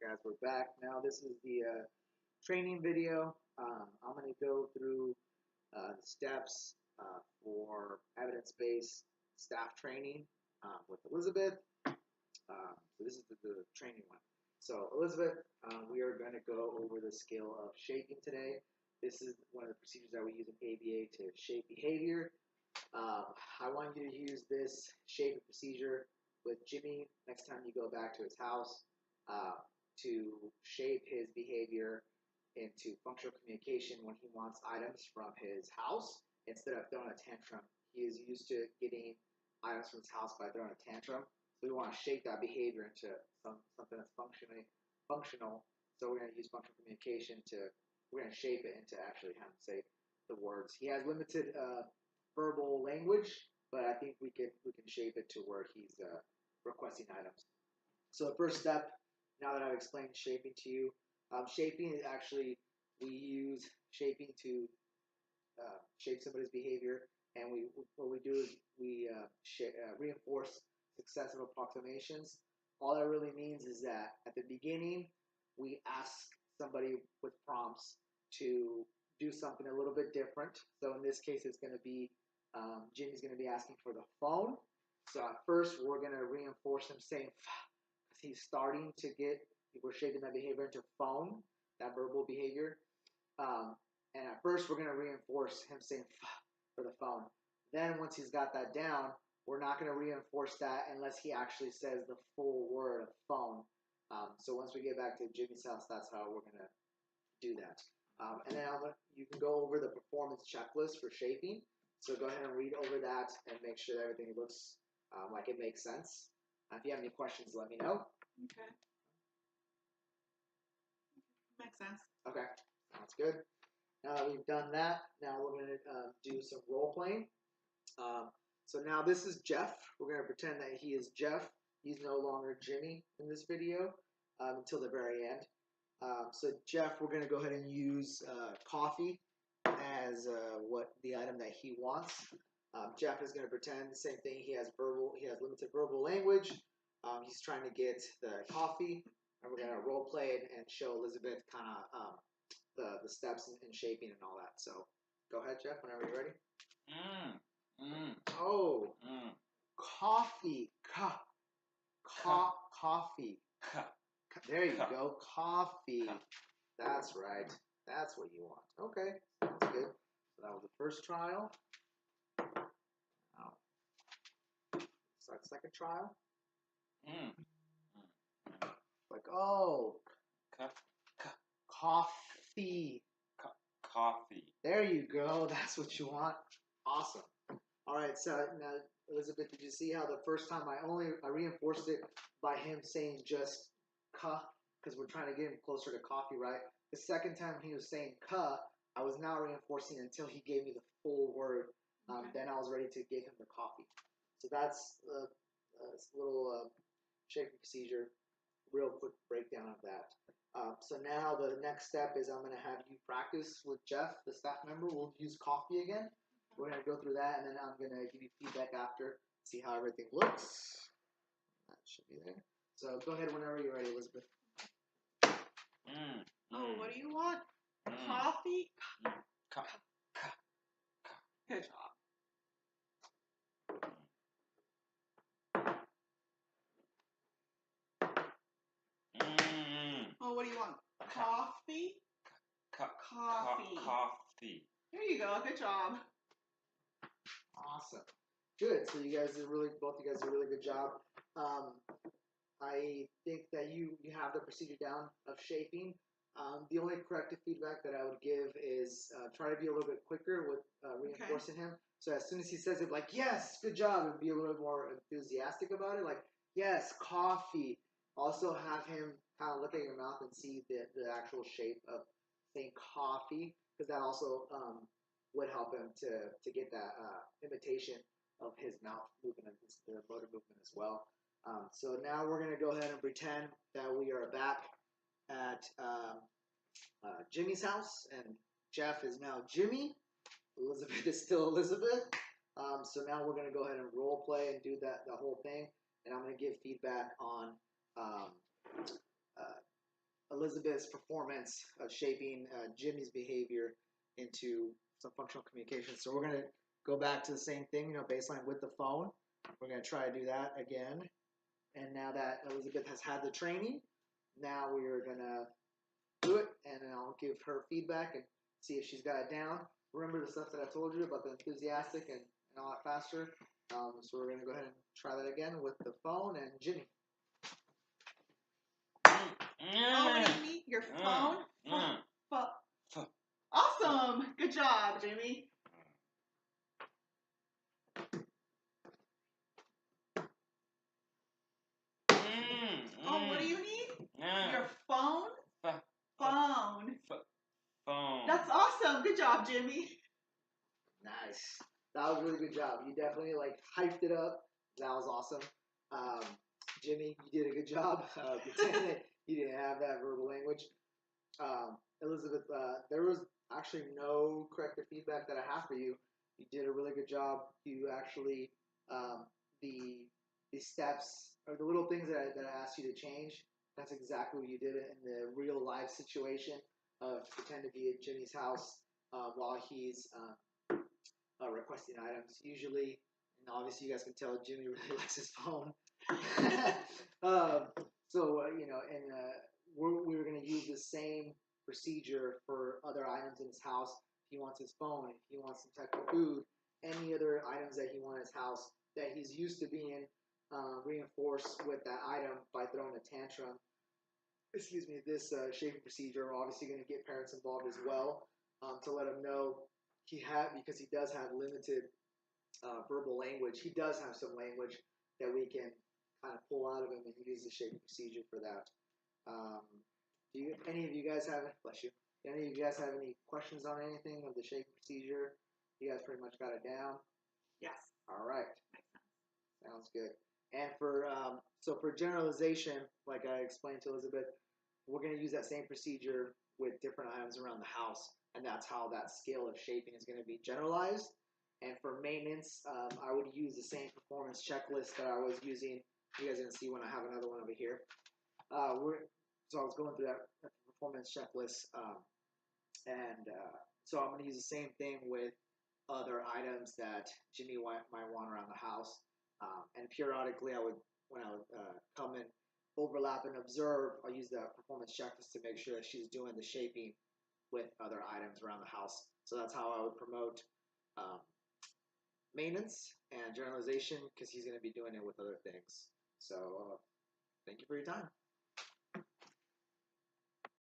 guys, we're back. Now this is the training video. I'm going to go through the steps for evidence-based staff training with Elizabeth. So this is the training one. So Elizabeth, we are going to go over the skill of shaping today. This is one of the procedures that we use in ABA to shape behavior. I want you to use this shaping procedure with Jimmy next time you go back to his house to shape his behavior into functional communication when he wants items from his house instead of throwing a tantrum. He is used to getting items from his house by throwing a tantrum. So we want to shape that behavior into something that's functional. So we're going to use functional communication we're going to shape it into actually having to say the words. He has limited verbal language, but I think we can shape it to where he's requesting items. So the first step, now that I've explained shaping to you, shaping is actually, we use shaping to shape somebody's behavior, and what we do is we reinforce successive approximations. All that really means is that at the beginning, we ask somebody with prompts to do something a little bit different. So in this case, it's going to be Jimmy's going to be asking for the phone. So at first, we're going to reinforce him saying because he's starting to we're shaping that behavior into phone, that verbal behavior. And at first, we're going to reinforce him saying for the phone. Then once he's got that down, we're not going to reinforce that unless he actually says the full word of phone. So once we get back to Jimmy's house, that's how we're going to do that. And then you can go over the performance checklist for shaping. So go ahead and read over that and make sure that everything looks like it makes sense. If you have any questions, let me know. Okay. Makes sense. Okay, sounds good. Now that we've done that, now we're going to do some role playing. So now this is Jeff. We're going to pretend that he is Jeff. He's no longer Jimmy in this video until the very end. So Jeff, we're going to go ahead and use coffee as what the item that he wants. Jeff is going to pretend the same thing. He has limited verbal language. He's trying to get the coffee, and we're going to role play it and show Elizabeth kind of the steps in shaping and all that. So go ahead, Jeff, whenever you're ready. Oh, coffee, coffee. There you go, coffee. That's right. That's what you want. Okay, sounds good. So that was the first trial. Now, start second trial. Like, oh, coffee. Coffee. There you go. That's what you want. Awesome. All right. So now, Elizabeth, did you see how the first time I reinforced it by him saying just "ka" because we're trying to get him closer to coffee, right? The second time he was saying "ka," I was now reinforcing until he gave me the full word. Then I was ready to give him the coffee. So that's a little shaping procedure. Real quick breakdown of that. So now the next step is I'm going to have you practice with Jeff, the staff member. We'll use coffee again. We're going to go through that, and then I'm going to give you feedback after, see how everything looks. That should be there. So go ahead whenever you're ready, Elizabeth. Oh, what do you want? Coffee? Good job. Oh, what do you want? Coffee? Coffee. Coffee. There you go. Good job. Awesome. Good. So you guys both you guys did a really good job. I think that you have the procedure down of shaping. The only corrective feedback that I would give is try to be a little bit quicker with reinforcing him. So as soon as he says it, like, yes, good job, and be a little bit more enthusiastic about it. Like, yes, coffee. Also have him kind of look at your mouth and see the actual shape of saying coffee, because that also would help him to get that imitation of his mouth movement and the motor movement as well. So now we're going to go ahead and pretend that we are back at Jimmy's house, and Jeff is now Jimmy. Elizabeth is still Elizabeth. So now we're going to go ahead and role play and do the whole thing, and I'm going to give feedback on Elizabeth's performance of shaping Jimmy's behavior into some functional communication. So we're going to go back to the same thing, baseline with the phone. We're going to try to do that again. And now that Elizabeth has had the training, now we are going to do it, and then I'll give her feedback and see if she's got it down. Remember the stuff that I told you about the enthusiastic and a lot faster. So we're going to go ahead and try that again with the phone and Jimmy. Oh, what do you mean? Your phone? Awesome. Good job, Jimmy. Oh, what do you need? Your phone? Phone. Phone. That's awesome. Good job, Jimmy. Nice. That was a really good job. You definitely hyped it up. That was awesome. Jimmy, you did a good job. Pretending that you didn't have that verbal language. Elizabeth, there was actually no corrective feedback that I have for you. You did a really good job. You actually, the steps or the little things that I asked you to change, that's exactly what you did in the real life situation of pretend to be at Jimmy's house while he's requesting items. Usually, and obviously you guys can tell Jimmy really likes his phone. We're going to use the same procedure for other items in his house. If he wants his phone, if he wants some type of food, any other items that he wants in his house that he's used to being reinforced with that item by throwing a tantrum. Excuse me, this shaping procedure, we're obviously going to get parents involved as well to let them know because he does have limited verbal language. He does have some language that we can kind of pull out of him and use the shaping procedure for that. Any of you guys have? Bless you. Any of you guys have any questions on anything of the shaping procedure? You guys pretty much got it down. Yes. All right. Sounds good. And for generalization, like I explained to Elizabeth, we're going to use that same procedure with different items around the house, and that's how that scale of shaping is going to be generalized. And for maintenance, I would use the same performance checklist that I was using. You guys are going to see when I have another one over here. So I was going through that performance checklist, so I'm going to use the same thing with other items that Jimmy might want around the house. And periodically, when I would come and overlap and observe, I'll use the performance checklist to make sure that she's doing the shaping with other items around the house. So that's how I would promote maintenance and generalization, because he's going to be doing it with other things. So thank you for your time.